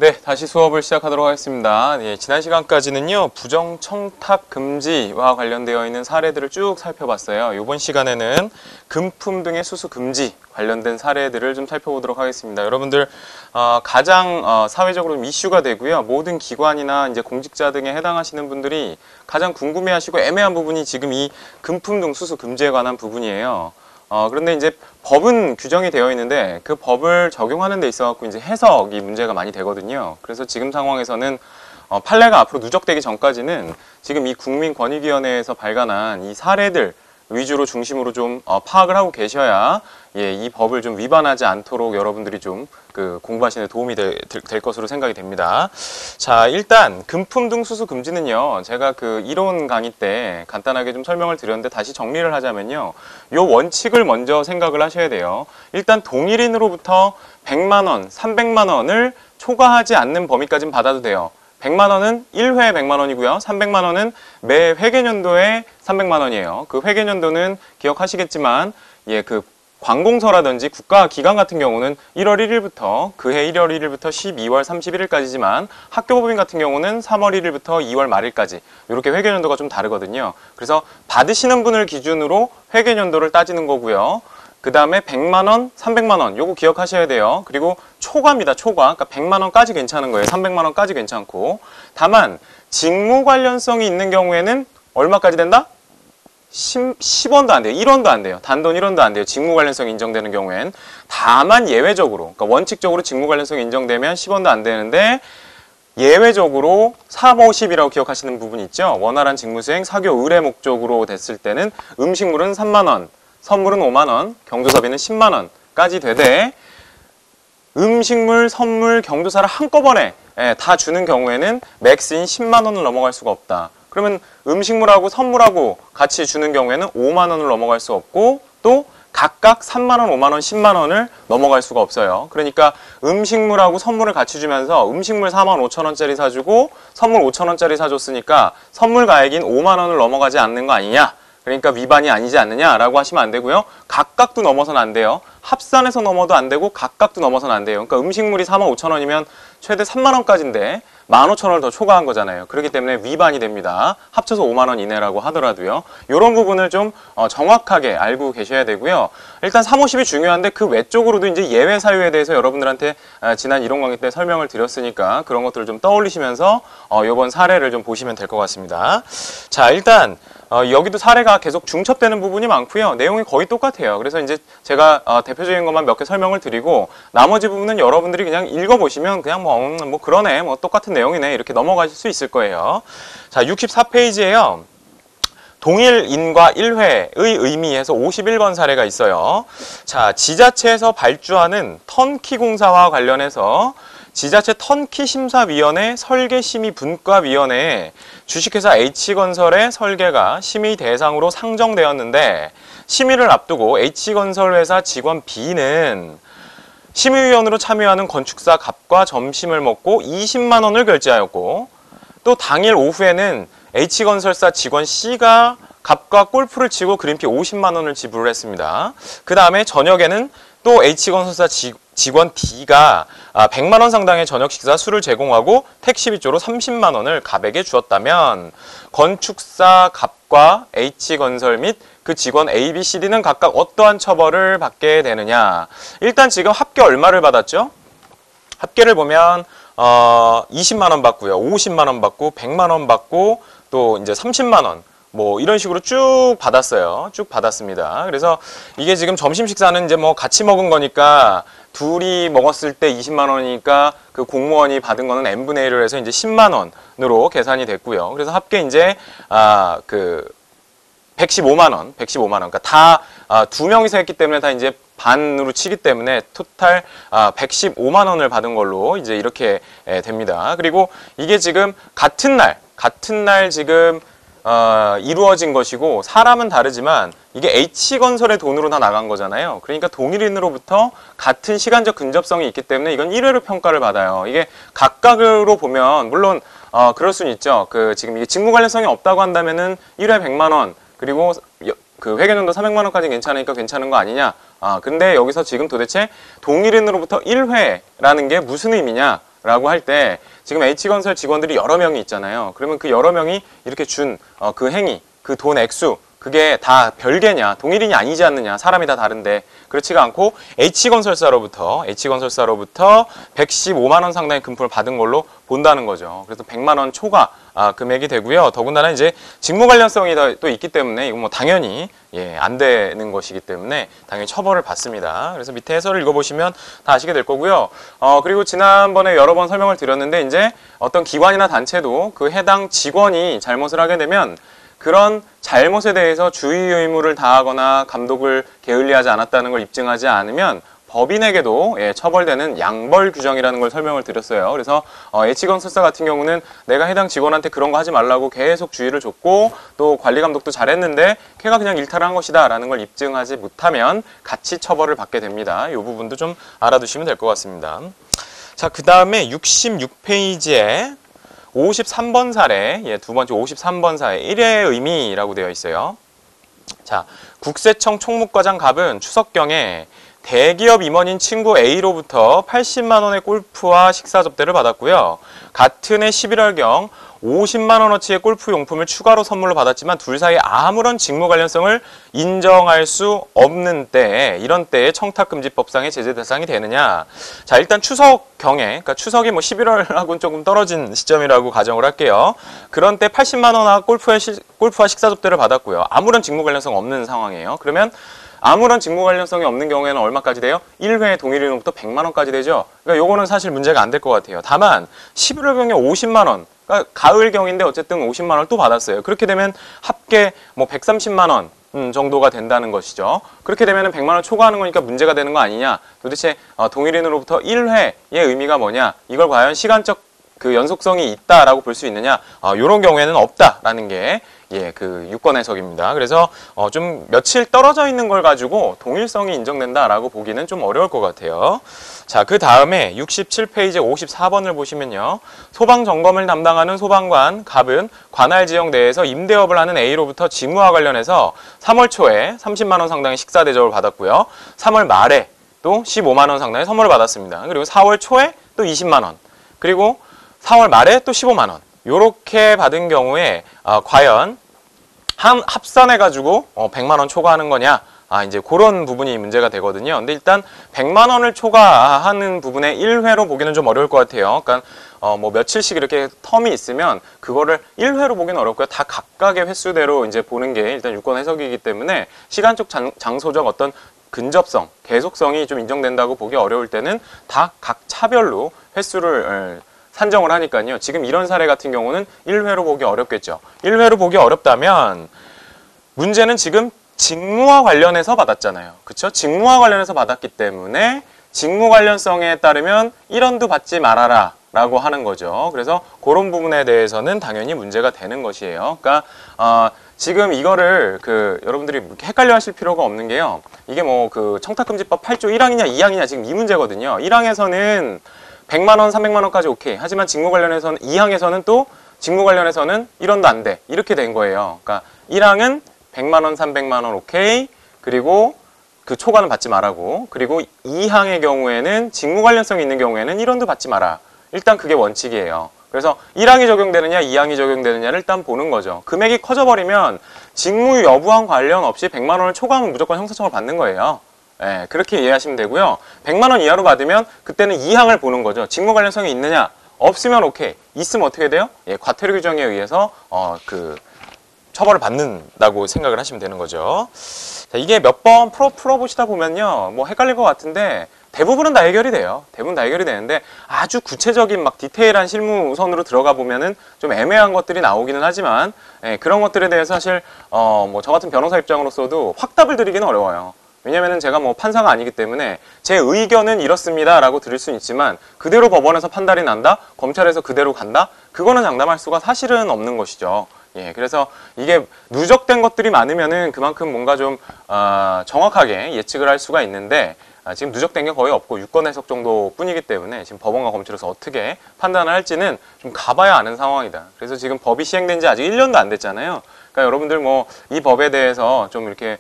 네, 다시 수업을 시작하도록 하겠습니다. 예, 지난 시간까지는요, 부정청탁 금지와 관련되어 있는 사례들을 쭉 살펴봤어요. 이번 시간에는 금품 등의 수수 금지 관련된 사례들을 좀 살펴보도록 하겠습니다. 여러분들 가장 사회적으로 좀 이슈가 되고요. 모든 기관이나 이제 공직자 등에 해당하시는 분들이 가장 궁금해하시고 애매한 부분이 지금 이 금품 등 수수 금지에 관한 부분이에요. 그런데 이제 법은 규정이 되어 있는데 그 법을 적용하는 데 있어 갖고 이제 해석이 문제가 많이 되거든요. 그래서 지금 상황에서는 판례가 앞으로 누적되기 전까지는 지금 이 국민권익위원회에서 발간한 이 사례들 위주로 중심으로 좀 파악을 하고 계셔야 이 법을 좀 위반하지 않도록 여러분들이 좀 공부하시는 데 도움이 될 것으로 생각이 됩니다. 자, 일단 금품 등 수수 금지는요, 제가 이론 강의 때 간단하게 좀 설명을 드렸는데 다시 정리를 하자면요, 요 원칙을 먼저 생각을 하셔야 돼요. 일단 동일인으로부터 100만 원, 300만 원을 초과하지 않는 범위까지는 받아도 돼요. 100만 원은 1회에 100만 원이고요. 300만 원은 매 회계년도에 300만 원이에요. 그 회계년도는 기억하시겠지만 관공서라든지 국가기관 같은 경우는 1월 1일부터 그해 1월 1일부터 12월 31일까지지만 학교법인 같은 경우는 3월 1일부터 2월 말일까지 이렇게 회계년도가 좀 다르거든요. 그래서 받으시는 분을 기준으로 회계년도를 따지는 거고요. 그 다음에 100만 원, 300만 원 요거 기억하셔야 돼요. 그리고 초과입니다. 초과. 그러니까 100만 원까지 괜찮은 거예요. 300만 원까지 괜찮고. 다만 직무 관련성이 있는 경우에는 얼마까지 된다? 10원도 안 돼요. 1원도 안 돼요. 단돈 1원도 안 돼요. 직무 관련성이 인정되는 경우엔. 다만 예외적으로, 그러니까 원칙적으로 직무 관련성이 인정되면 10원도 안 되는데 예외적으로 350이라고 기억하시는 부분이 있죠. 원활한 직무수행, 사교 의뢰 목적으로 됐을 때는 음식물은 3만 원, 선물은 5만 원, 경조사비는 10만 원까지 되되 음식물, 선물, 경조사를 한꺼번에 다 주는 경우에는 맥스인 10만 원을 넘어갈 수가 없다. 그러면 음식물하고 선물하고 같이 주는 경우에는 5만 원을 넘어갈 수 없고 또 각각 3만 원, 5만 원, 10만 원을 넘어갈 수가 없어요. 그러니까 음식물하고 선물을 같이 주면서 음식물 4만 5천 원짜리 사주고 선물 5천 원짜리 사줬으니까 선물 가액인 5만 원을 넘어가지 않는 거 아니냐? 그러니까 위반이 아니지 않느냐라고 하시면 안 되고요. 각각도 넘어서는 안 돼요. 합산해서 넘어도 안 되고 각각도 넘어서는 안 돼요. 그러니까 음식물이 4만 5천 원이면 최대 3만 원까지인데 15,000원을 더 초과한 거잖아요. 그렇기 때문에 위반이 됩니다. 합쳐서 5만 원 이내라고 하더라도요. 이런 부분을 좀 정확하게 알고 계셔야 되고요. 일단 350이 중요한데 그 외적으로도 이제 예외 사유에 대해서 여러분들한테 지난 이론 강의 때 설명을 드렸으니까 그런 것들을 좀 떠올리시면서 이번 사례를 좀 보시면 될 것 같습니다. 자, 일단 여기도 사례가 계속 중첩되는 부분이 많고요. 내용이 거의 똑같아요. 그래서 이제 제가 대표적인 것만 몇 개 설명을 드리고 나머지 부분은 여러분들이 그냥 읽어보시면 그냥 뭐 그러네, 뭐 똑같은 내용이네 이렇게 넘어가실 수 있을 거예요. 자, 64페이지에요. 동일인과 1회의 의미에서 51번 사례가 있어요. 자, 지자체에서 발주하는 턴키 공사와 관련해서 지자체 턴키 심사위원회 설계심의 분과위원회에 주식회사 H건설의 설계가 심의 대상으로 상정되었는데 심의를 앞두고 H건설 회사 직원 B는 심의위원으로 참여하는 건축사 갑과 점심을 먹고 20만 원을 결제하였고 또 당일 오후에는 H건설사 직원 C가 갑과 골프를 치고 그린피 50만 원을 지불을 했습니다. 그 다음에 저녁에는 또 H건설사 직원 D가 100만 원 상당의 저녁 식사 술을 제공하고 택시비조로 30만 원을 갑에게 주었다면 건축사 갑과 H건설 및 그 직원 A, B, C, D는 각각 어떠한 처벌을 받게 되느냐. 일단 지금 합계 얼마를 받았죠? 합계를 보면 20만 원 받고요. 50만 원 받고 100만 원 받고 또 이제 30만 원 뭐 이런 식으로 쭉 받았어요. 쭉 받았습니다. 그래서 이게 지금 점심 식사는 이제 뭐 같이 먹은 거니까 둘이 먹었을 때 20만 원이니까 그 공무원이 받은 거는 n분의 1을 해서 이제 10만 원으로 계산이 됐고요. 그래서 합계 이제 115만 원. 그러니까 다 두 명이서 했기 때문에 다 이제 반으로 치기 때문에 토탈 115만 원을 받은 걸로 이제 이렇게 됩니다. 그리고 이게 지금 같은 날 지금 이루어진 것이고 사람은 다르지만 이게 H건설의 돈으로 다 나간 거잖아요. 그러니까 동일인으로부터 같은 시간적 근접성이 있기 때문에 이건 1회로 평가를 받아요. 이게 각각으로 보면 물론 그럴 수는 있죠. 지금 이게 직무 관련성이 없다고 한다면은 1회 100만 원 그리고 그 회계년도 300만 원까지 괜찮으니까 괜찮은 거 아니냐. 근데 여기서 지금 도대체 동일인으로부터 1회라는 게 무슨 의미냐? 라고 할 때 지금 H건설 직원들이 여러 명이 있잖아요. 그러면 그 여러 명이 이렇게 준 그 행위, 그 돈 액수, 그게 다 별개냐, 동일인이 아니지 않느냐, 사람이 다 다른데 그렇지가 않고 H건설사로부터 115만 원 상당의 금품을 받은 걸로 본다는 거죠. 그래서 100만 원 초과 금액이 되고요. 더군다나 이제 직무 관련성이 또 있기 때문에 이건 뭐 당연히 안 되는 것이기 때문에 당연히 처벌을 받습니다. 그래서 밑에 해설을 읽어보시면 다 아시게 될 거고요. 그리고 지난번에 여러 번 설명을 드렸는데 이제 어떤 기관이나 단체도 그 해당 직원이 잘못을 하게 되면 그런 잘못에 대해서 주의 의무를 다하거나 감독을 게을리하지 않았다는 걸 입증하지 않으면 법인에게도 처벌되는 양벌 규정이라는 걸 설명을 드렸어요. 그래서 H건설사 같은 경우는 내가 해당 직원한테 그런 거 하지 말라고 계속 주의를 줬고 또 관리 감독도 잘했는데 걔가 그냥 일탈을 한 것이다 라는 걸 입증하지 못하면 같이 처벌을 받게 됩니다. 이 부분도 좀 알아두시면 될 것 같습니다. 자, 그 다음에 66페이지에 53번 사례, 두 번째 53번 사례 1회 의미라고 되어 있어요. 자, 국세청 총무과장 갑은 추석경에 대기업 임원인 친구 A로부터 80만 원의 골프와 식사 접대를 받았고요. 같은 해 11월경 50만 원어치의 골프 용품을 추가로 선물로 받았지만 둘 사이에 아무런 직무 관련성을 인정할 수 없는 때에 이런 때에 청탁금지법상의 제재 대상이 되느냐. 자, 일단 추석경에, 그러니까 추석이 뭐 11월하고는 조금 떨어진 시점이라고 가정을 할게요. 그런 때 80만 원과 골프와 식사 접대를 받았고요. 아무런 직무 관련성 없는 상황이에요. 그러면 아무런 직무 관련성이 없는 경우에는 얼마까지 돼요? 1회 동일인으로부터 100만 원까지 되죠. 그러니까 요거는 사실 문제가 안 될 것 같아요. 다만 11월경에 50만 원, 그러니까 가을경인데 어쨌든 50만 원을 또 받았어요. 그렇게 되면 합계 뭐 130만 원 정도가 된다는 것이죠. 그렇게 되면 100만 원 초과하는 거니까 문제가 되는 거 아니냐. 도대체 동일인으로부터 1회의 의미가 뭐냐. 이걸 과연 시간적 그 연속성이 있다라고 볼 수 있느냐. 이런 경우에는 없다라는 게 그 유권 해석입니다. 그래서 좀 며칠 떨어져 있는 걸 가지고 동일성이 인정된다라고 보기는 좀 어려울 것 같아요. 자, 그 다음에 67페이지 54번을 보시면요. 소방 점검을 담당하는 소방관 갑은 관할 지역 내에서 임대업을 하는 A로부터 직무와 관련해서 3월 초에 30만 원 상당의 식사 대접을 받았고요. 3월 말에 또 15만 원 상당의 선물을 받았습니다. 그리고 4월 초에 또 20만 원. 그리고 4월 말에 또 15만 원. 요렇게 받은 경우에 과연 합산해가지고 100만 원 초과하는 거냐? 이제 그런 부분이 문제가 되거든요. 근데 일단 100만 원을 초과하는 부분에 1회로 보기는 좀 어려울 것 같아요. 그러니까 뭐 며칠씩 이렇게 텀이 있으면 그거를 1회로 보기는 어렵고요. 다 각각의 횟수대로 이제 보는 게 일단 유권 해석이기 때문에 시간적 장소적 어떤 근접성, 계속성이 좀 인정된다고 보기 어려울 때는 다 각 차별로 횟수를 산정을 하니까요. 지금 이런 사례 같은 경우는 1회로 보기 어렵겠죠. 1회로 보기 어렵다면 문제는 지금 직무와 관련해서 받았잖아요. 그렇죠? 직무와 관련해서 받았기 때문에 직무 관련성에 따르면 1원도 받지 말아라 라고 하는 거죠. 그래서 그런 부분에 대해서는 당연히 문제가 되는 것이에요. 그러니까 지금 이거를 여러분들이 헷갈려 하실 필요가 없는 게요. 이게 뭐 그 청탁금지법 8조 1항이냐 2항이냐 지금 이 문제거든요. 1항에서는 100만 원, 300만 원까지 오케이. 하지만 직무 관련해서는 2항에서는 또 직무 관련해서는 1원도 안 돼. 이렇게 된 거예요. 그러니까 1항은 100만 원, 300만 원 오케이. 그리고 그 초과는 받지 말라고. 그리고 2항의 경우에는 직무 관련성이 있는 경우에는 1원도 받지 마라. 일단 그게 원칙이에요. 그래서 1항이 적용되느냐, 2항이 적용되느냐를 일단 보는 거죠. 금액이 커져버리면 직무 여부와 관련 없이 100만 원을 초과하면 무조건 형사처벌 받는 거예요. 네, 그렇게 이해하시면 되고요. 100만 원 이하로 받으면 그때는 2항을 보는 거죠. 직무 관련성이 있느냐? 없으면 오케이. 있으면 어떻게 돼요? 과태료 규정에 의해서 처벌을 받는다고 생각을 하시면 되는 거죠. 자, 이게 몇 번 풀어보시다 보면요. 뭐 헷갈릴 것 같은데 대부분은 다 해결이 돼요. 대부분 다 해결이 되는데 아주 구체적인 막 디테일한 실무선으로 들어가 보면은 좀 애매한 것들이 나오기는 하지만 그런 것들에 대해서 사실 뭐 저 같은 변호사 입장으로서도 확답을 드리기는 어려워요. 왜냐면은 제가 뭐 판사가 아니기 때문에 제 의견은 이렇습니다 라고 드릴 수는 있지만 그대로 법원에서 판단이 난다? 검찰에서 그대로 간다? 그거는 장담할 수가 사실은 없는 것이죠. 그래서 이게 누적된 것들이 많으면은 그만큼 뭔가 좀 정확하게 예측을 할 수가 있는데 지금 누적된 게 거의 없고 유권 해석 정도 뿐이기 때문에 지금 법원과 검찰에서 어떻게 판단을 할지는 좀 가봐야 아는 상황이다. 그래서 지금 법이 시행된 지 아직 1년도 안 됐잖아요. 그러니까 여러분들 뭐 이 법에 대해서 좀 이렇게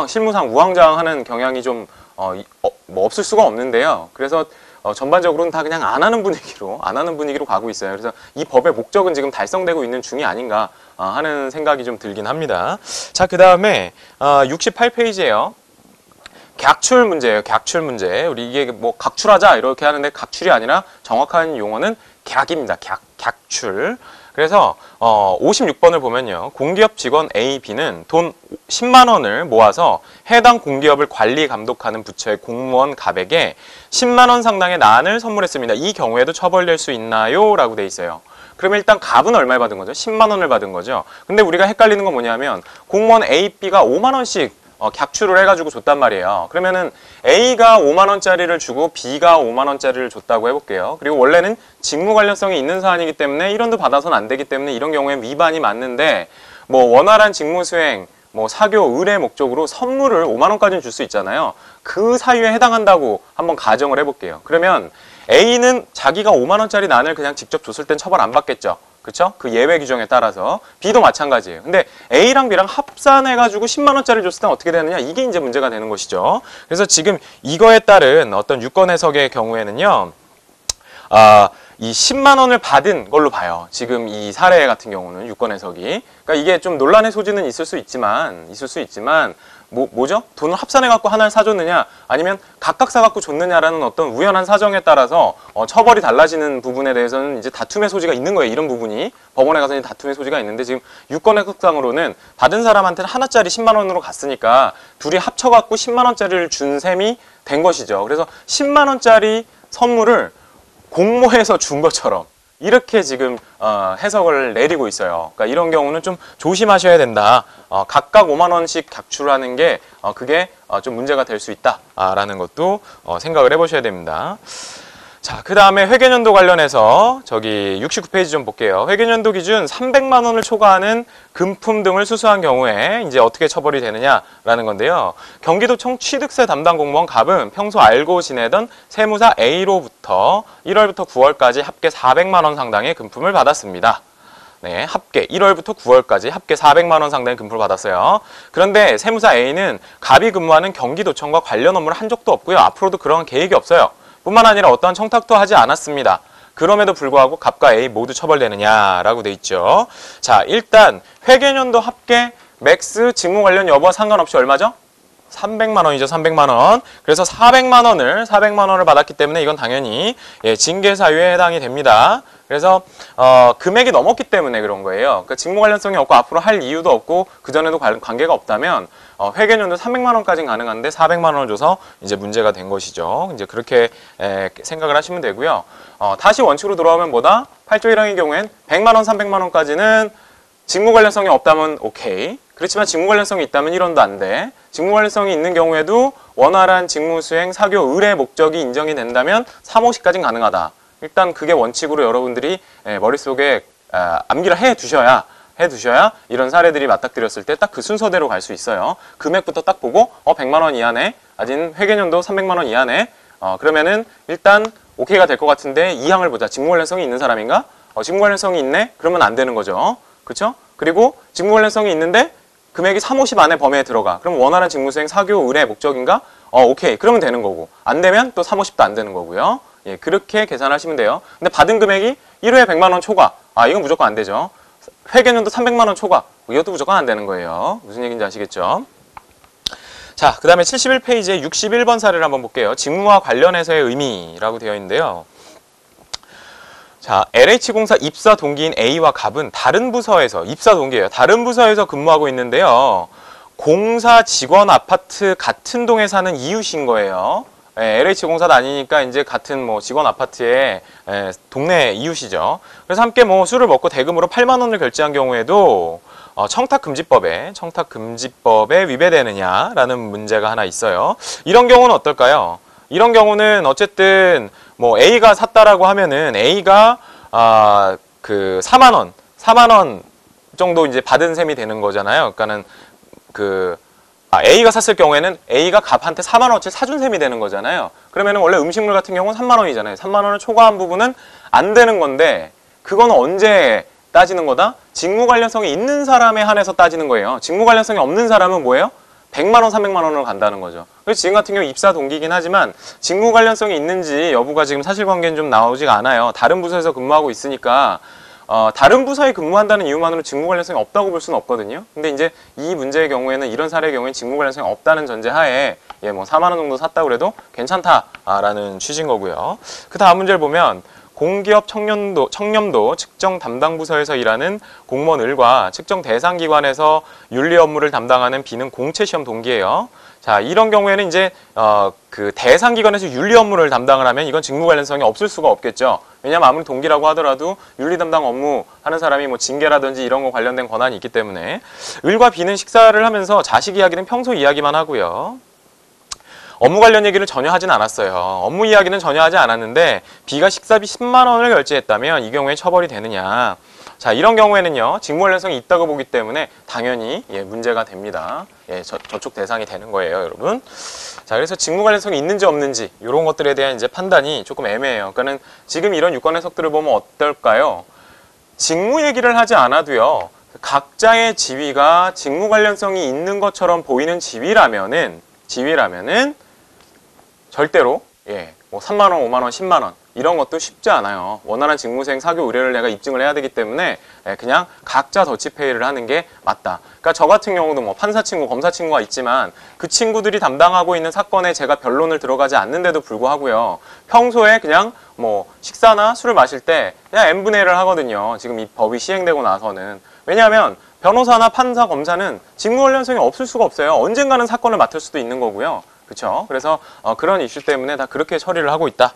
실무상 우왕좌왕하는 경향이 좀 뭐 없을 수가 없는데요. 그래서 전반적으로는 다 그냥 안 하는 분위기로 가고 있어요. 그래서 이 법의 목적은 지금 달성되고 있는 중이 아닌가 하는 생각이 좀 들긴 합니다. 자, 그 다음에 68페이지예요. 객출 문제예요. 객출 문제. 우리 이게 뭐 각출하자 이렇게 하는데 각출이 아니라 정확한 용어는 객입니다. 객출. 그래서 56번을 보면요. 공기업 직원 A, B는 돈 10만 원을 모아서 해당 공기업을 관리 감독하는 부처의 공무원 갑에게 10만 원 상당의 난을 선물했습니다. 이 경우에도 처벌될 수 있나요? 라고 돼 있어요. 그러면 일단 갑은 얼마를 받은 거죠? 10만 원을 받은 거죠. 근데 우리가 헷갈리는 건 뭐냐면 공무원 A, B가 5만 원씩 객출을 해가지고 줬단 말이에요. 그러면은 A가 5만 원짜리를 주고 B가 5만 원짜리를 줬다고 해볼게요. 그리고 원래는 직무 관련성이 있는 사안이기 때문에 1원도 받아서는 안 되기 때문에 이런 경우에 위반이 맞는데 뭐 원활한 직무 수행, 뭐 사교, 의뢰 목적으로 선물을 5만 원까지는 줄 수 있잖아요. 그 사유에 해당한다고 한번 가정을 해볼게요. 그러면 A는 자기가 5만 원짜리 난을 그냥 직접 줬을 땐 처벌 안 받겠죠. 그렇죠? 그 예외 규정에 따라서 B도 마찬가지예요. 근데 A랑 B랑 합산해가지고 10만 원짜리 줬을 땐 어떻게 되느냐? 이게 이제 문제가 되는 것이죠. 그래서 지금 이거에 따른 어떤 유권 해석의 경우에는요, 이 10만 원을 받은 걸로 봐요. 지금 이 사례 같은 경우는 유권 해석이. 그러니까 이게 좀 논란의 소지는 있을 수 있지만 뭐죠? 돈을 합산해갖고 하나를 사줬느냐, 아니면 각각 사갖고 줬느냐라는 어떤 우연한 사정에 따라서 처벌이 달라지는 부분에 대해서는 이제 다툼의 소지가 있는 거예요. 이런 부분이. 법원에 가서 다툼의 소지가 있는데 지금 유권 해석상으로는 받은 사람한테는 하나짜리 10만 원으로 갔으니까 둘이 합쳐갖고 10만 원짜리를 준 셈이 된 것이죠. 그래서 10만 원짜리 선물을 공모해서 준 것처럼 이렇게 지금 해석을 내리고 있어요. 그러니까 이런 경우는 좀 조심하셔야 된다. 각각 5만 원씩 객출하는 게 그게 좀 문제가 될 수 있다라는 것도 생각을 해보셔야 됩니다. 자, 그 다음에 회계연도 관련해서 저기 69페이지 좀 볼게요. 회계연도 기준 300만 원을 초과하는 금품 등을 수수한 경우에 이제 어떻게 처벌이 되느냐라는 건데요. 경기도청 취득세 담당 공무원 갑은 평소 알고 지내던 세무사 A로부터 1월부터 9월까지 합계 400만 원 상당의 금품을 받았습니다. 네, 합계 1월부터 9월까지 합계 400만 원 상당의 금품을 받았어요. 그런데 세무사 A는 갑이 근무하는 경기도청과 관련 업무를 한 적도 없고요. 앞으로도 그런 계획이 없어요. 뿐만 아니라 어떠한 청탁도 하지 않았습니다. 그럼에도 불구하고 갑과 A 모두 처벌되느냐라고 돼 있죠. 자, 일단 회계연도 합계 맥스 직무 관련 여부와 상관없이 얼마죠? 300만 원이죠. 300만 원. 그래서 400만 원을 받았기 때문에 이건 당연히 징계 사유에 해당이 됩니다. 그래서 금액이 넘었기 때문에 그런 거예요. 그러니까 직무 관련성이 없고 앞으로 할 이유도 없고 그전에도 관계가 없다면 회계연도 300만 원까지는 가능한데 400만 원을 줘서 이제 문제가 된 것이죠. 이제 그렇게 생각을 하시면 되고요. 다시 원칙으로 돌아오면 뭐다? 8조 1항의 경우엔 100만 원, 300만 원까지는 직무 관련성이 없다면 오케이. 그렇지만 직무 관련성이 있다면 1원도 안 돼. 직무 관련성이 있는 경우에도 원활한 직무 수행, 사교, 의뢰 목적이 인정이 된다면 3호시까지는 가능하다. 일단 그게 원칙으로 여러분들이 머릿속에 암기를 해 두셔야 이런 사례들이 맞닥뜨렸을 때 딱 그 순서대로 갈 수 있어요. 금액부터 딱 보고 100만 원 이하네. 아직 회계연도 300만 원 이하네. 그러면은 일단 오케이가 될 것 같은데 2항을 보자. 직무 관련성이 있는 사람인가? 직무 관련성이 있네? 그러면 안 되는 거죠. 그렇죠? 그리고 직무 관련성이 있는데 금액이 350 안에 범위에 들어가. 그럼 원활한 직무 수행, 사교, 의뢰 목적인가? 오케이. 그러면 되는 거고. 안 되면 또 350도 안 되는 거고요. 예, 그렇게 계산하시면 돼요. 근데 받은 금액이 1회에 100만 원 초과. 이건 무조건 안 되죠. 회계연도 300만 원 초과. 이것도 무조건 안 되는 거예요. 무슨 얘기인지 아시겠죠? 자, 그 다음에 71페이지에 61번 사례를 한번 볼게요. 직무와 관련해서의 의미라고 되어 있는데요. 자, LH공사 입사 동기인 A와 갑은 다른 부서에서, 입사 동기예요. 다른 부서에서 근무하고 있는데요. 공사 직원 아파트 같은 동에 사는 이웃인 거예요. LH공사 다니니까 이제 같은 직원 아파트의 동네 이웃이죠. 그래서 함께 술을 먹고 대금으로 8만 원을 결제한 경우에도 청탁금지법에 위배되느냐라는 문제가 하나 있어요. 이런 경우는 어떨까요? 이런 경우는 어쨌든 A가 샀다라고 하면은 A가 그 4만 원 정도 이제 받은 셈이 되는 거잖아요. 그러니까는 A가 샀을 경우에는 A가 갑한테 4만 원어치 사준 셈이 되는 거잖아요. 그러면은 원래 음식물 같은 경우는 3만 원이잖아요. 3만 원을 초과한 부분은 안 되는 건데 그거는 언제 따지는 거다? 직무 관련성이 있는 사람에 한해서 따지는 거예요. 직무 관련성이 없는 사람은 뭐예요? 100만 원, 300만 원으로 간다는 거죠. 그래서 지금 같은 경우 입사 동기이긴 하지만 직무 관련성이 있는지 여부가 지금 사실관계는 좀 나오지가 않아요. 다른 부서에서 근무하고 있으니까 다른 부서에 근무한다는 이유만으로 직무 관련성이 없다고 볼 수는 없거든요. 근데 이제 이 문제의 경우에는 이런 사례의 경우에는 직무 관련성이 없다는 전제하에 뭐 4만 원 정도 샀다고 그래도 괜찮다라는 취지인 거고요. 그 다음 문제를 보면 공기업 청렴도 측정 담당 부서에서 일하는 공무원 을과 측정 대상 기관에서 윤리 업무를 담당하는 B는 공채 시험 동기예요. 자, 이런 경우에는 이제 그 대상 기관에서 윤리 업무를 담당을 하면 이건 직무 관련성이 없을 수가 없겠죠. 왜냐하면 아무리 동기라고 하더라도 윤리 담당 업무 하는 사람이 뭐 징계라든지 이런 거 관련된 권한이 있기 때문에 을과 B는 식사를 하면서 자식 이야기는 평소 이야기만 하고요. 업무 관련 얘기를 전혀 하진 않았어요. 업무 이야기는 전혀 하지 않았는데 B가 식사비 10만 원을 결제했다면 이 경우에 처벌이 되느냐. 자, 이런 경우에는요. 직무 관련성이 있다고 보기 때문에 당연히 문제가 됩니다. 저쪽 대상이 되는 거예요, 여러분. 자, 그래서 직무 관련성이 있는지 없는지 이런 것들에 대한 이제 판단이 조금 애매해요. 그러니까는 지금 이런 유권 해석들을 보면 어떨까요? 직무 얘기를 하지 않아도요. 각자의 지위가 직무 관련성이 있는 것처럼 보이는 지위라면은 절대로 뭐 3만 원, 5만 원, 10만 원 이런 것도 쉽지 않아요. 원활한 직무수행 사교 의뢰를 내가 입증을 해야 되기 때문에 그냥 각자 더치페이를 하는 게 맞다. 그러니까 저 같은 경우도 뭐 판사 친구, 검사 친구가 있지만 그 친구들이 담당하고 있는 사건에 제가 변론을 들어가지 않는데도 불구하고요. 평소에 그냥 뭐 식사나 술을 마실 때 그냥 n분의 1을 하거든요. 지금 이 법이 시행되고 나서는. 왜냐하면 변호사나 판사, 검사는 직무 관련성이 없을 수가 없어요. 언젠가는 사건을 맡을 수도 있는 거고요. 그렇죠? 그래서 그런 이슈 때문에 다 그렇게 처리를 하고 있다.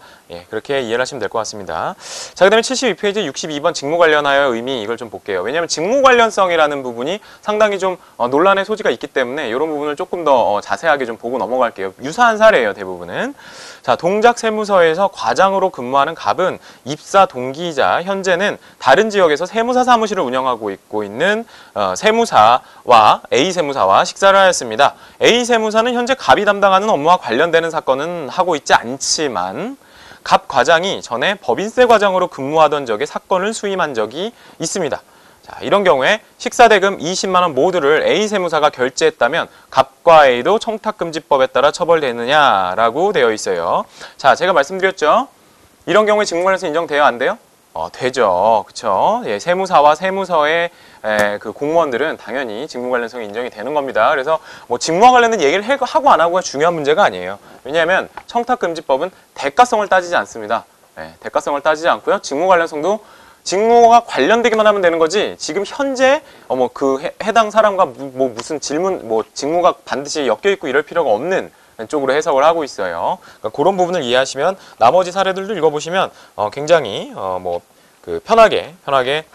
그렇게 이해를 하시면 될 것 같습니다. 자, 그다음에 72페이지 62번 직무 관련하여 의미 이걸 좀 볼게요. 왜냐하면 직무 관련성이라는 부분이 상당히 좀 논란의 소지가 있기 때문에 이런 부분을 조금 더 자세하게 좀 보고 넘어갈게요. 유사한 사례예요, 대부분은. 자, 동작 세무서에서 과장으로 근무하는 갑은 입사 동기이자 현재는 다른 지역에서 세무사 사무실을 운영하고 있는 세무사와 A 세무사와 식사를 하였습니다. A 세무사는 현재 갑이 담당하는 업무와 관련되는 사건은 하고 있지 않지만 갑 과장이 전에 법인세 과장으로 근무하던 적에 사건을 수임한 적이 있습니다. 자, 이런 경우에 식사대금 20만 원 모두를 A 세무사가 결제했다면 갑과 A도 청탁금지법에 따라 처벌되느냐라고 되어 있어요. 자, 제가 말씀드렸죠. 이런 경우에 직무관련성 인정돼요? 안 돼요? 되죠. 그쵸? 세무사와 세무서의 그 공무원들은 당연히 직무 관련성이 인정이 되는 겁니다. 그래서 뭐 직무와 관련된 얘기를 하고 안 하고가 중요한 문제가 아니에요. 왜냐하면 청탁금지법은 대가성을 따지지 않습니다. 대가성을 따지지 않고요. 직무 관련성도 직무가 관련되기만 하면 되는 거지. 지금 현재 그 해당 사람과 무슨 질문 직무가 반드시 엮여 있고 이럴 필요가 없는 쪽으로 해석을 하고 있어요. 그러니까 그런 부분을 이해하시면 나머지 사례들도 읽어보시면 굉장히 편하게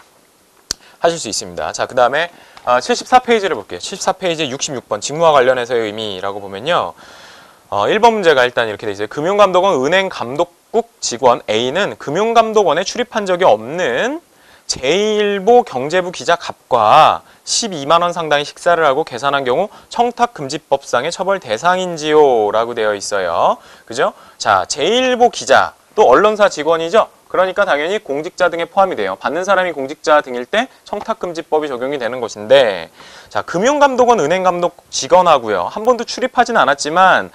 하실 수 있습니다. 자, 그 다음에 74페이지를 볼게요. 74페이지 66번 직무와 관련해서의 의미라고 보면요. 1번 문제가 일단 이렇게 돼 있어요. 금융감독원 은행감독국 직원 A는 금융감독원에 출입한 적이 없는 제1보 경제부 기자 갑과 12만 원 상당의 식사를 하고 계산한 경우 청탁금지법상의 처벌 대상인지요? 라고 되어 있어요. 그죠? 자, 제1보 기자, 또 언론사 직원이죠? 그러니까 당연히 공직자 등에 포함이 돼요. 받는 사람이 공직자 등일 때 청탁금지법이 적용이 되는 것인데, 자, 금융감독원 은행감독 직원하고요. 한 번도 출입하진 않았지만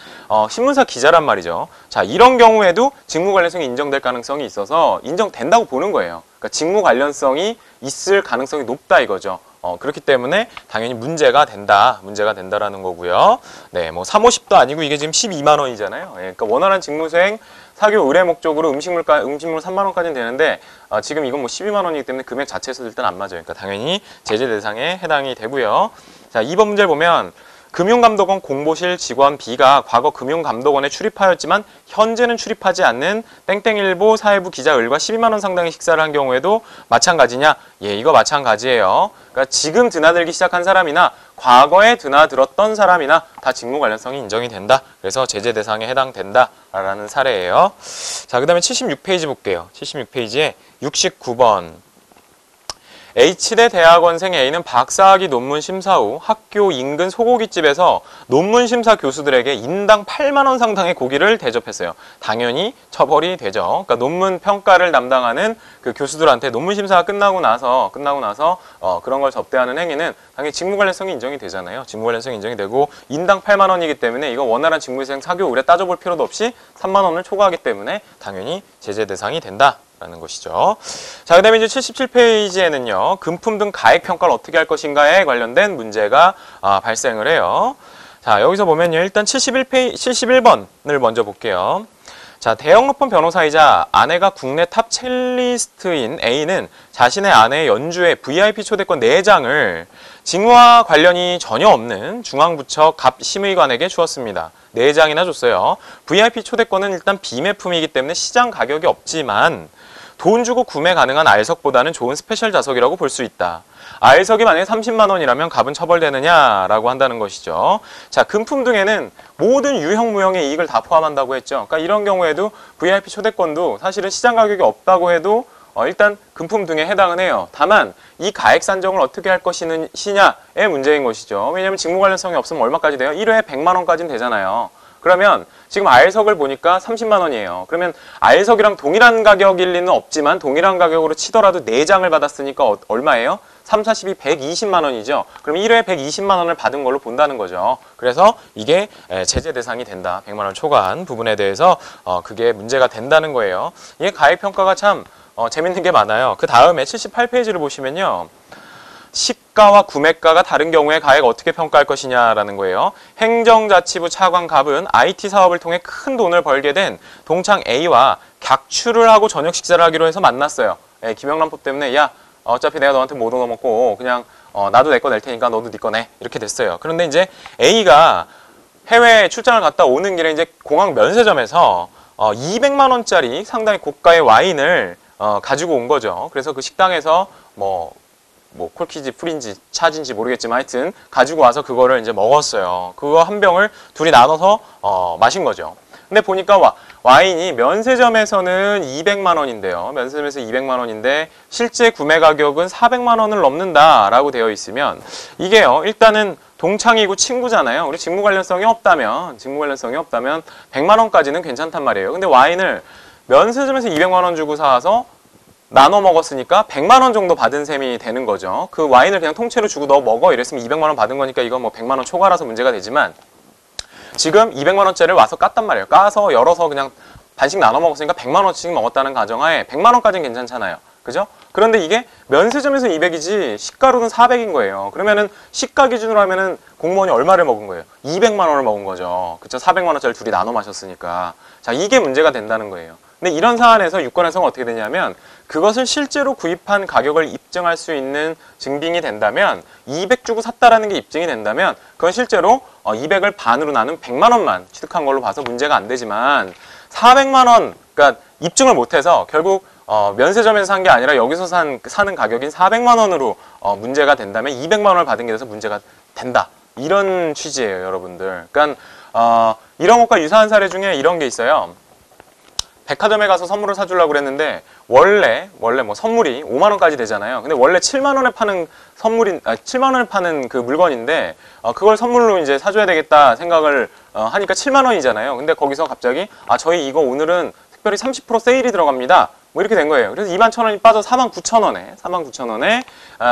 신문사 기자란 말이죠. 자, 이런 경우에도 직무 관련성이 인정될 가능성이 있어서 인정된다고 보는 거예요. 그러니까 직무 관련성이 있을 가능성이 높다 이거죠. 그렇기 때문에 당연히 문제가 된다라는 거고요. 네, 뭐 350도 아니고 이게 지금 12만 원이잖아요. 그러니까 원활한 직무수행 사교 의뢰 목적으로 음식물 3만 원까지는 되는데 지금 이건 뭐 12만 원이기 때문에 금액 자체에서 일단 안 맞아요. 그러니까 당연히 제재 대상에 해당이 되고요. 자, 2번 문제를 보면 금융감독원 공보실 직원 B가 과거 금융감독원에 출입하였지만 현재는 출입하지 않는 땡땡일보 사회부 기자 을과 12만 원 상당의 식사를 한 경우에도 마찬가지냐? 이거 마찬가지예요. 그러니까 지금 드나들기 시작한 사람이나 과거에 드나들었던 사람이나 다 직무 관련성이 인정이 된다. 그래서 제재 대상에 해당된다라는 사례예요. 자, 그 다음에 76페이지 볼게요. 76페이지에 69번. H대 대학원생 A는 박사학위 논문 심사 후 학교 인근 소고기집에서 논문 심사 교수들에게 인당 8만 원 상당의 고기를 대접했어요. 당연히 처벌이 되죠. 그러니까 논문 평가를 담당하는 그 교수들한테 논문 심사가 끝나고 나서 그런 걸 접대하는 행위는 당연히 직무 관련성이 인정이 되잖아요. 직무 관련성이 인정이 되고 인당 8만 원이기 때문에 이거 원활한 직무수행 사교 의뢰 따져볼 필요도 없이 3만 원을 초과하기 때문에 당연히 제재 대상이 된다. 라는 것이죠. 자, 그 다음에 이제 77페이지에는요, 금품 등 가액 평가를 어떻게 할 것인가에 관련된 문제가 발생을 해요. 자, 여기서 보면요, 일단 71번을 먼저 볼게요. 자, 대형 로펌 변호사이자 아내가 국내 탑 첼리스트인 A는 자신의 아내의 연주회 VIP 초대권 4장을 직무와 관련이 전혀 없는 중앙부처 갑심의관에게 주었습니다. 4장이나 줬어요. VIP 초대권은 일단 비매품이기 때문에 시장 가격이 없지만 돈 주고 구매 가능한 R석보다는 좋은 스페셜 좌석이라고 볼 수 있다. R석이 만약에 30만 원이라면 갑은 처벌되느냐라고 한다는 것이죠. 자, 금품 등에는 모든 유형 무형의 이익을 다 포함한다고 했죠. 그러니까 이런 경우에도 VIP 초대권도 사실은 시장 가격이 없다고 해도 일단 금품 등에 해당은 해요. 다만 이 가액 산정을 어떻게 할 것이냐의 문제인 것이죠. 왜냐하면 직무 관련성이 없으면 얼마까지 돼요? 1회에 100만 원까지는 되잖아요. 그러면 지금 R석을 보니까 30만 원이에요. 그러면 R석이랑 동일한 가격일 리는 없지만 동일한 가격으로 치더라도 4장을 받았으니까 얼마예요? 3, 40이 120만 원이죠. 그럼 1회에 120만 원을 받은 걸로 본다는 거죠. 그래서 이게 제재 대상이 된다. 100만 원 초과한 부분에 대해서 그게 문제가 된다는 거예요. 이게 가액평가가 참 재밌는 게 많아요. 그 다음에 78페이지를 보시면요. 시가와 구매가가 다른 경우에 가액 어떻게 평가할 것이냐라는 거예요. 행정자치부 차관 갑은 IT 사업을 통해 큰 돈을 벌게 된 동창 A와 객추를 하고 저녁 식사를 하기로 해서 만났어요. 김영란법 때문에 야 어차피 내가 너한테 못 얻어먹고 그냥 나도 내 거 낼 테니까 너도 네 거 내. 이렇게 됐어요. 그런데 이제 A가 해외 출장을 갔다 오는 길에 이제 공항 면세점에서 200만 원짜리 상당히 고가의 와인을 가지고 온 거죠. 그래서 그 식당에서 뭐 콜키지 풀인지 차진지 모르겠지만 하여튼 가지고 와서 그거를 이제 먹었어요. 그거 한 병을 둘이 나눠서 마신 거죠. 근데 보니까 와인이 면세점에서는 200만 원인데요. 면세점에서 200만 원인데 실제 구매 가격은 400만 원을 넘는다라고 되어 있으면 이게요. 일단은 동창이고 친구잖아요. 우리 직무 관련성이 없다면 100만 원까지는 괜찮단 말이에요. 근데 와인을 면세점에서 200만 원 주고 사서 나눠 먹었으니까 100만 원 정도 받은 셈이 되는 거죠. 그 와인을 그냥 통째로 주고 너 먹어 이랬으면 200만 원 받은 거니까 이건 뭐 100만 원 초과라서 문제가 되지만 지금 200만 원짜리를 와서 깠단 말이에요. 까서 열어서 그냥 반씩 나눠 먹었으니까 100만 원씩 먹었다는 가정하에 100만 원까지는 괜찮잖아요. 그죠? 그런데 이게 면세점에서 200이지 시가로는 400인 거예요. 그러면은 시가 기준으로 하면은 공무원이 얼마를 먹은 거예요? 200만 원을 먹은 거죠. 그쵸? 400만 원짜리 둘이 나눠 마셨으니까. 자, 이게 문제가 된다는 거예요. 근데 이런 사안에서 유권해서는 어떻게 되냐면 그것을 실제로 구입한 가격을 입증할 수 있는 증빙이 된다면 200 주고 샀다라는 게 입증이 된다면 그건 실제로 200을 반으로 나눈 100만 원만 취득한 걸로 봐서 문제가 안 되지만 400만 원, 그러니까 입증을 못해서 결국 면세점에서 산 게 아니라 여기서 사는 가격인 400만 원으로 문제가 된다면 200만 원을 받은 게 돼서 문제가 된다. 이런 취지예요, 여러분들. 그러니까 이런 것과 유사한 사례 중에 이런 게 있어요. 백화점에 가서 선물을 사주려고 그랬는데 원래 뭐 선물이 5만 원까지 되잖아요. 근데 원래 7만 원에 파는 7만 원에 파는 그 물건인데 그걸 선물로 이제 사줘야 되겠다 생각을 하니까 7만 원이잖아요. 근데 거기서 갑자기 저희 이거 오늘은 특별히 30% 세일이 들어갑니다. 뭐 이렇게 된 거예요. 그래서 21,000원이 빠져 49,000원에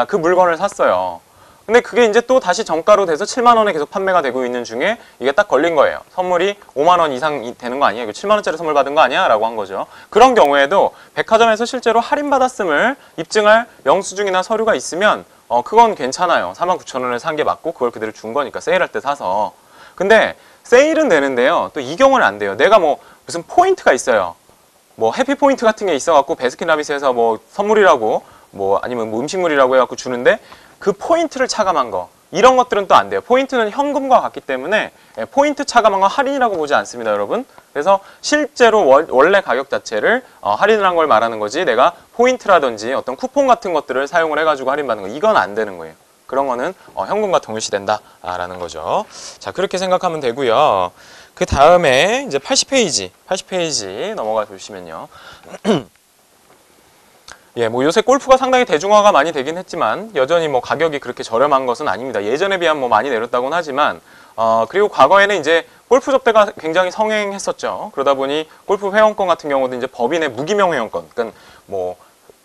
그 물건을 샀어요. 근데 그게 이제 또 다시 정가로 돼서 7만 원에 계속 판매가 되고 있는 중에 이게 딱 걸린 거예요. 선물이 5만 원 이상 되는 거 아니야? 이거 7만 원짜리 선물 받은 거 아니야? 라고 한 거죠. 그런 경우에도 백화점에서 실제로 할인받았음을 입증할 영수증이나 서류가 있으면 그건 괜찮아요. 49,000원에 산 게 맞고 그걸 그대로 준 거니까 세일할 때 사서. 근데 세일은 되는데요. 또 이 경우는 안 돼요. 내가 뭐 무슨 포인트가 있어요. 뭐 해피 포인트 같은 게 있어갖고 베스킨라빈스에서 뭐 선물이라고 뭐 아니면 뭐 음식물이라고 해갖고 주는데 그 포인트를 차감한 거 이런 것들은 또 안 돼요. 포인트는 현금과 같기 때문에 포인트 차감한 건 할인이라고 보지 않습니다, 여러분. 그래서 실제로 원래 가격 자체를 할인을 한 걸 말하는 거지 내가 포인트라든지 어떤 쿠폰 같은 것들을 사용을 해가지고 할인받는 거 이건 안 되는 거예요. 그런 거는 현금과 동일시된다라는 거죠. 자, 그렇게 생각하면 되고요. 그 다음에 이제 80페이지 넘어가 보시면요. 예, 뭐 요새 골프가 상당히 대중화가 많이 되긴 했지만 여전히 뭐 가격이 그렇게 저렴한 것은 아닙니다. 예전에 비하면 뭐 많이 내렸다고는 하지만 그리고 과거에는 이제 골프 접대가 굉장히 성행했었죠. 그러다 보니 골프 회원권 같은 경우도 이제 법인의 무기명 회원권, 그러니까 뭐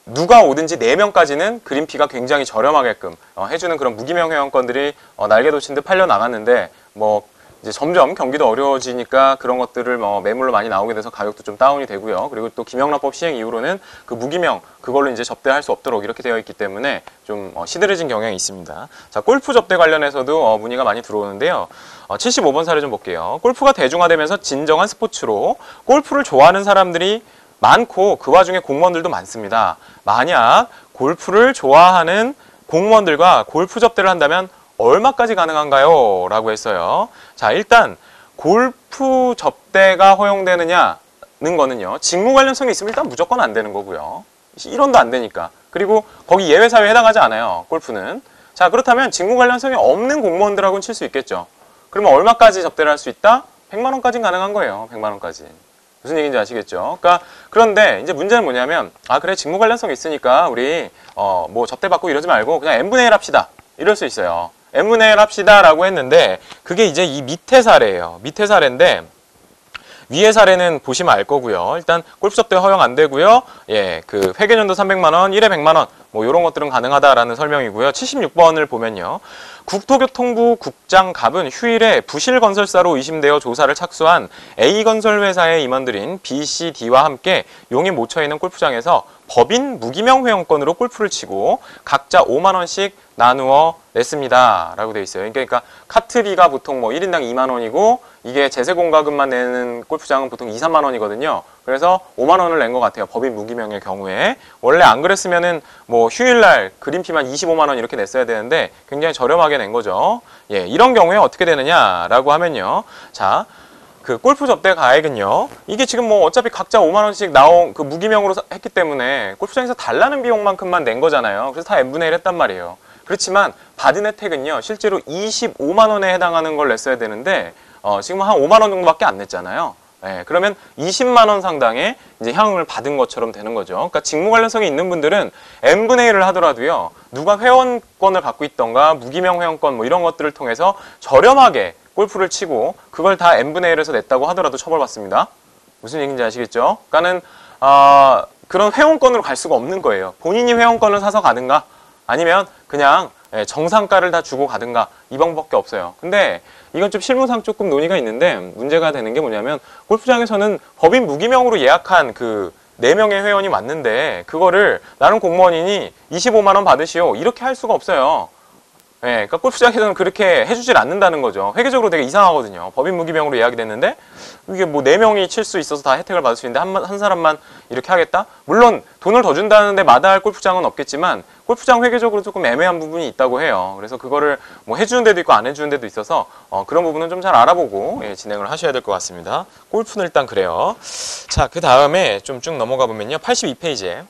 누가 오든지 4명까지는 그린피가 굉장히 저렴하게끔 해주는 그런 무기명 회원권들이 날개 돋친 듯 팔려 나갔는데 뭐 이제 점점 경기도 어려워지니까 그런 것들을 뭐 매물로 많이 나오게 돼서 가격도 좀 다운이 되고요. 그리고 또 김영란법 시행 이후로는 그 무기명 그걸로 이제 접대할 수 없도록 이렇게 되어 있기 때문에 좀 시들해진 경향이 있습니다. 자, 골프 접대 관련해서도 문의가 많이 들어오는데요. 75번 사례 좀 볼게요. 골프가 대중화되면서 진정한 스포츠로 골프를 좋아하는 사람들이 많고 그 와중에 공무원들도 많습니다. 만약 골프를 좋아하는 공무원들과 골프 접대를 한다면 얼마까지 가능한가요? 라고 했어요. 자, 일단 골프 접대가 허용되느냐는 거는요. 직무 관련성이 있으면 일단 무조건 안 되는 거고요. 1원도 안 되니까. 그리고 거기 예외 사유에 해당하지 않아요. 골프는. 자, 그렇다면 직무 관련성이 없는 공무원들하고는 칠 수 있겠죠. 그러면 얼마까지 접대를 할 수 있다? 100만 원까지는 가능한 거예요. 100만 원까지. 무슨 얘기인지 아시겠죠? 그러니까 그런데 이제 문제는 뭐냐면 그래 직무 관련성이 있으니까 우리 뭐 접대 받고 이러지 말고 그냥 n분의 1 합시다. 이럴 수 있어요. n분의 1 합시다 라고 했는데 그게 이제 이 밑에 사례예요. 밑에 사례인데 위에 사례는 보시면 알 거고요. 일단 골프 접대 허용 안 되고요. 예, 그 회계연도 300만 원, 1회 100만 원 뭐 이런 것들은 가능하다라는 설명이고요. 76번을 보면요. 국토교통부 국장갑은 휴일에 부실건설사로 의심되어 조사를 착수한 A건설회사의 임원들인 B, C, D와 함께 용인 모처에 있는 골프장에서 법인 무기명 회원권으로 골프를 치고 각자 5만 원씩 나누어 냈습니다. 라고 되어 있어요. 그러니까 카트비가 보통 뭐 1인당 2만 원이고 이게 제세공과금만 내는 골프장은 보통 2, 3만 원이거든요. 그래서 5만 원을 낸 것 같아요. 법인 무기명의 경우에. 원래 안 그랬으면은 뭐 휴일날 그린피만 25만 원 이렇게 냈어야 되는데 굉장히 저렴하게 낸 거죠. 예, 이런 경우에 어떻게 되느냐라고 하면요. 자, 그 골프 접대 가액은요. 이게 지금 뭐 어차피 각자 5만 원씩 나온 그 무기명으로 했기 때문에 골프장에서 달라는 비용만큼만 낸 거잖아요. 그래서 다 n분의 1 했단 말이에요. 그렇지만 받은 혜택은요. 실제로 25만 원에 해당하는 걸 냈어야 되는데 지금 한 5만 원 정도밖에 안 냈잖아요. 예, 그러면 20만 원 상당의 이제 향응을 받은 것처럼 되는 거죠. 그러니까 직무 관련성이 있는 분들은 n분의 1을 하더라도요. 누가 회원권을 갖고 있던가 무기명 회원권 뭐 이런 것들을 통해서 저렴하게 골프를 치고 그걸 다 n분의 1에서 냈다고 하더라도 처벌받습니다. 무슨 얘기인지 아시겠죠? 그러니까는 그런 회원권으로 갈 수가 없는 거예요. 본인이 회원권을 사서 가든가 아니면 그냥 정상가를 다 주고 가든가 이 방법밖에 없어요. 근데 이건 좀 실무상 조금 논의가 있는데 문제가 되는 게 뭐냐면 골프장에서는 법인 무기명으로 예약한 그 4명의 회원이 왔는데 그거를 나는 공무원이니 25만 원 받으시오 이렇게 할 수가 없어요. 예, 그러니까 골프장에서는 그렇게 해주질 않는다는 거죠. 회계적으로 되게 이상하거든요. 법인 무기명으로 예약이 됐는데 이게 뭐 4명이 칠 수 있어서 다 혜택을 받을 수 있는데 한 사람만 이렇게 하겠다? 물론 돈을 더 준다는데 마다할 골프장은 없겠지만 골프장 회계적으로 조금 애매한 부분이 있다고 해요. 그래서 그거를 뭐 해주는 데도 있고 안 해주는 데도 있어서 그런 부분은 좀 잘 알아보고 진행을 하셔야 될 것 같습니다. 골프는 일단 그래요. 자, 그 다음에 좀 쭉 넘어가 보면요. 82페이지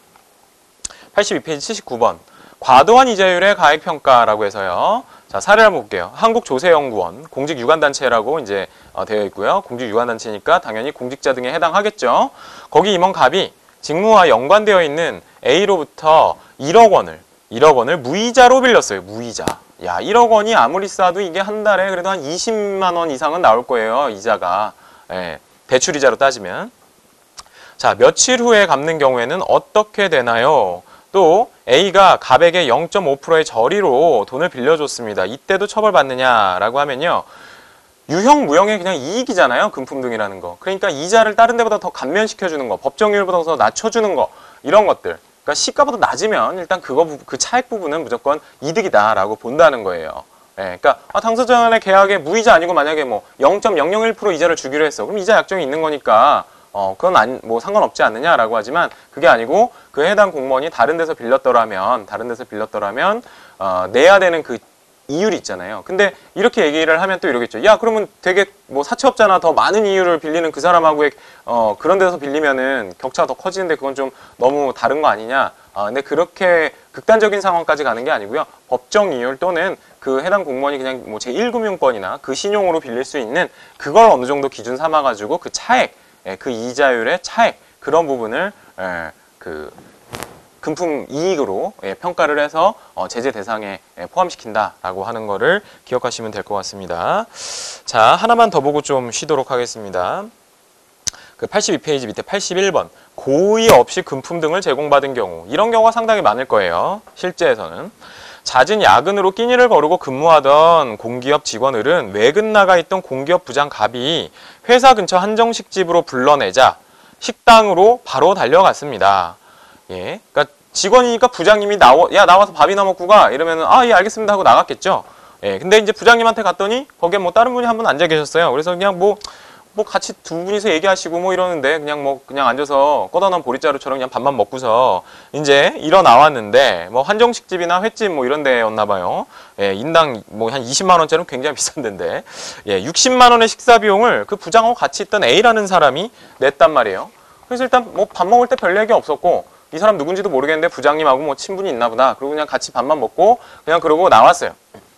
79번 과도한 이자율의 가액평가라고 해서요. 자, 사례를 한번 볼게요. 한국조세연구원 공직유관단체라고 이제 되어 있고요. 공직유관단체니까 당연히 공직자 등에 해당하겠죠. 거기 임원 갑이 직무와 연관되어 있는 A로부터 1억 원을 무이자로 빌렸어요. 무이자. 야, 1억 원이 아무리 싸도 이게 한 달에 그래도 한 20만 원 이상은 나올 거예요. 이자가. 예, 대출이자로 따지면. 자, 며칠 후에 갚는 경우에는 어떻게 되나요? 또 A가 갑에게 0.5%의 저리로 돈을 빌려줬습니다. 이때도 처벌받느냐라고 하면요. 유형, 무형의 그냥 이익이잖아요. 금품등이라는 거. 그러니까 이자를 다른 데보다 더 감면시켜주는 거, 법정이율보다 더 낮춰주는 거, 이런 것들. 그러니까 시가보다 낮으면 일단 그 차액 부분은 무조건 이득이다라고 본다는 거예요. 예, 그러니까 당사자간의 계약에 무이자 아니고 만약에 뭐 0.001% 이자를 주기로 했어. 그럼 이자 약정이 있는 거니까 그건 뭐 상관없지 않느냐라고 하지만 그게 아니고 그 해당 공무원이 다른 데서 빌렸더라면 내야 되는 그 이율이 있잖아요. 근데 이렇게 얘기를 하면 또 이러겠죠. 야, 그러면 되게 뭐 사채업자나 더 많은 이율을 빌리는 그 사람하고의 그런 데서 빌리면은 격차가 더 커지는데 그건 좀 너무 다른 거 아니냐. 근데 그렇게 극단적인 상황까지 가는 게 아니고요. 법정 이율 또는 그 해당 공무원이 그냥 뭐 제1금융권이나 그 신용으로 빌릴 수 있는 그걸 어느 정도 기준 삼아가지고 그 차액, 그 이자율의 차액 그런 부분을 금품 이익으로 평가를 해서 제재 대상에 포함시킨다라고 하는 거를 기억하시면 될 것 같습니다. 자, 하나만 더 보고 좀 쉬도록 하겠습니다. 그 82페이지 밑에 81번 고의 없이 금품 등을 제공받은 경우, 이런 경우가 상당히 많을 거예요. 실제에서는. 잦은 야근으로 끼니를 거르고 근무하던 공기업 직원들은 외근 나가 있던 공기업 부장 갑이 회사 근처 한정식집으로 불러내자 식당으로 바로 달려갔습니다. 예, 그러니까 직원이니까 부장님이 나와서 밥이나 먹고 가 이러면은 예 알겠습니다 하고 나갔겠죠. 예, 근데 이제 부장님한테 갔더니 거기에 뭐 다른 분이 한 분 앉아 계셨어요. 그래서 그냥 뭐 같이 두 분이서 얘기하시고 뭐 이러는데 그냥 앉아서 꺼다놓은 보리자루처럼 그냥 밥만 먹고서 이제 일어나왔는데 뭐 한정식집이나 횟집 뭐 이런 데였나 봐요. 예, 인당 뭐 한 20만 원짜리는 굉장히 비싼 데인데 60만 원의 식사 비용을 그 부장하고 같이 있던 A라는 사람이 냈단 말이에요. 그래서 일단 뭐 밥 먹을 때 별 얘기 없었고 이 사람 누군지도 모르겠는데 부장님하고 뭐 친분이 있나 보다. 그리고 그냥 같이 밥만 먹고 그냥 그러고 나왔어요.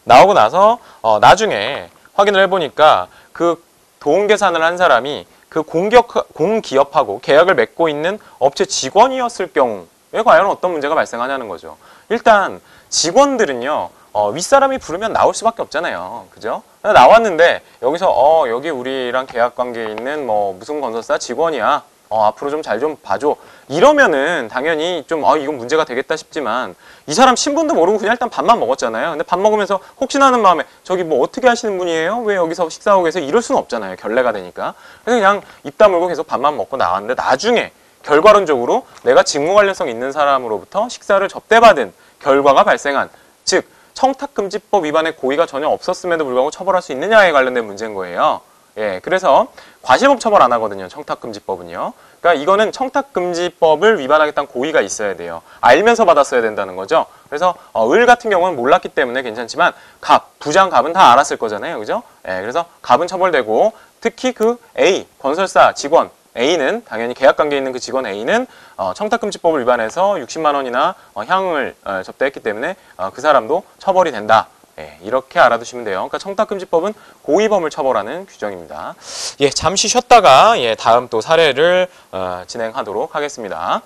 나오고 나서 나중에 확인을 해보니까 그 도움 계산을 한 사람이 그 공기업하고 계약을 맺고 있는 업체 직원이었을 경우에 과연 어떤 문제가 발생하냐는 거죠. 일단 직원들은요 윗사람이 부르면 나올 수밖에 없잖아요. 그죠? 나왔는데 여기서 여기 우리랑 계약 관계에 있는 뭐 무슨 건설사 직원이야. 앞으로 좀 잘 좀 봐줘. 이러면은 당연히 좀 이건 문제가 되겠다 싶지만 이 사람 신분도 모르고 그냥 일단 밥만 먹었잖아요. 근데 밥 먹으면서 혹시나 하는 마음에 저기 뭐 어떻게 하시는 분이에요? 왜 여기서 식사하고 계세요? 이럴 수는 없잖아요. 결례가 되니까. 그래서 그냥 입 다물고 계속 밥만 먹고 나왔는데 나중에 결과론적으로 내가 직무 관련성 있는 사람으로부터 식사를 접대받은 결과가 발생한, 즉 청탁금지법 위반의 고의가 전혀 없었음에도 불구하고 처벌할 수 있느냐에 관련된 문제인 거예요. 예, 그래서 과실법 처벌 안 하거든요. 청탁금지법은요. 그러니까 이거는 청탁금지법을 위반하겠다는 고의가 있어야 돼요. 알면서 받았어야 된다는 거죠. 그래서 을 같은 경우는 몰랐기 때문에 괜찮지만 부장 갑은 다 알았을 거잖아요. 그죠? 예, 그래서 갑은 처벌되고 특히 그 A, 건설사 직원 A는 당연히 계약관계에 있는 그 직원 A는 청탁금지법을 위반해서 60만 원이나 향응을 접대했기 때문에 그 사람도 처벌이 된다. 예, 이렇게 알아두시면 돼요. 그러니까 청탁금지법은 고의범을 처벌하는 규정입니다. 예, 잠시 쉬었다가 다음 또 사례를 진행하도록 하겠습니다.